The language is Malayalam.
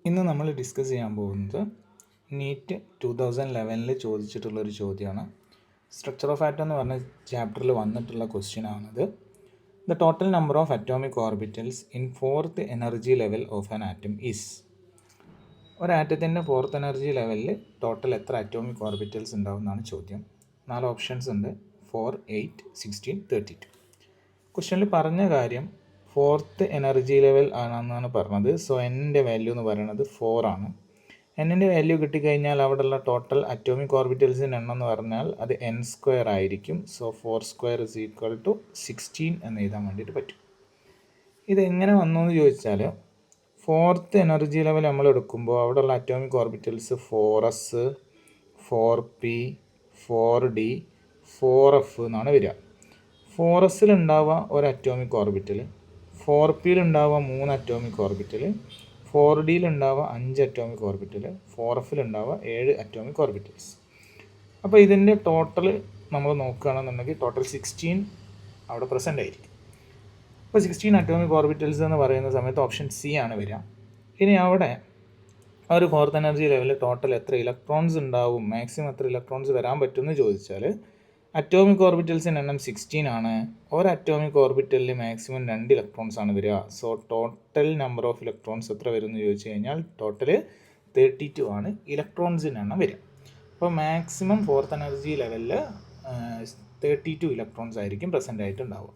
ഇന്ന് നമ്മൾ ഡിസ്കസ് ചെയ്യാൻ പോകുന്നത് നീറ്റ് 2011 ചോദിച്ചിട്ടുള്ളൊരു ചോദ്യമാണ്. സ്ട്രക്ചർ ഓഫ് ആറ്റം എന്ന് പറഞ്ഞ ചാപ്റ്ററിൽ വന്നിട്ടുള്ള ക്വസ്റ്റ്യൻ ആണത്. The total number of atomic orbitals in fourth energy level of an atom is. ഒരു ആറ്റത്തിൻ്റെ ഫോർത്ത് എനർജി ലെവലിൽ ടോട്ടൽ എത്ര അറ്റോമിക് ഓർബിറ്റൽസ് ഉണ്ടാവും എന്നാണ് ചോദ്യം. 4 ഓപ്ഷൻസ് ഉണ്ട്: 4, 8, 16, 32. ക്വസ്റ്റ്യനിൽ പറഞ്ഞ കാര്യം ഫോർത്ത് എനർജി ലെവൽ ആണെന്നാണ് പറഞ്ഞത്. സോ എന്നിൻ്റെ വാല്യൂ എന്ന് പറയുന്നത് 4 ആണ്. എന്നിൻ്റെ വാല്യൂ കിട്ടിക്കഴിഞ്ഞാൽ അവിടെയുള്ള ടോട്ടൽ അറ്റോമിക് ഓർബിറ്റൽസിൻ്റെ എണ്ണം എന്ന് പറഞ്ഞാൽ അത് n² ആയിരിക്കും. സോ 4² = 16 എന്ന് എഴുതാൻ വേണ്ടിയിട്ട് പറ്റും. ഇതെങ്ങനെ വന്നു എന്ന് ചോദിച്ചാൽ, ഫോർത്ത് എനർജി ലെവൽ നമ്മൾ എടുക്കുമ്പോൾ അവിടെയുള്ള atomic orbitals 4s, 4p, 4d, 4f എന്നാണ് വരിക. 4s ഉണ്ടാവുക ഒരു അറ്റോമിക് ഓർബിറ്റൽ, 4p ഉണ്ടാവുക 3 അറ്റോമിക് ഓർബിറ്റൽ, 4d ഉണ്ടാവുക 5 അറ്റോമിക് ഓർബിറ്റൽ, 4f ഉണ്ടാവുക 7 അറ്റോമിക് ഓർബിറ്റൽസ്. അപ്പോൾ ഇതിൻ്റെ ടോട്ടൽ നമ്മൾ നോക്കുകയാണെന്നുണ്ടെങ്കിൽ ടോട്ടൽ 16 അവിടെ പ്രസൻ്റ് ആയിരിക്കും. അപ്പോൾ 16 അറ്റോമിക് ഓർബിറ്റൽസ് എന്ന് പറയുന്ന സമയത്ത് ഓപ്ഷൻ സി ആണ് വരിക. ഇനി അവിടെ ആ ഒരു ഫോർത്ത് എനർജി ലെവലിൽ ടോട്ടൽ എത്ര ഇലക്ട്രോൺസ് ഉണ്ടാവും, മാക്സിമം എത്ര ഇലക്ട്രോൺസ് വരാൻ പറ്റുമെന്ന് ചോദിച്ചാൽ, അറ്റോമിക് ഓർബിറ്റൽസിൻ്റെ എണ്ണം 16 ആണ്. ഒരു അറ്റോമിക് ഓർബിറ്റലിൽ മാക്സിമം 2 ഇലക്ട്രോൺസ് ആണ് വരിക. So total number of electrons എത്ര വരും എന്ന് ചോദിച്ചു കഴിഞ്ഞാൽ ടോട്ടൽ 32 ആണ് ഇലക്ട്രോൺസിൻ്റെ എണ്ണം വരിക. അപ്പോൾ മാക്സിമം ഫോർത്ത് എനർജി ലെവലിൽ 32 ഇലക്ട്രോൺസ് ആയിരിക്കും പ്രസൻ്റ് ആയിട്ടുണ്ടാവുക.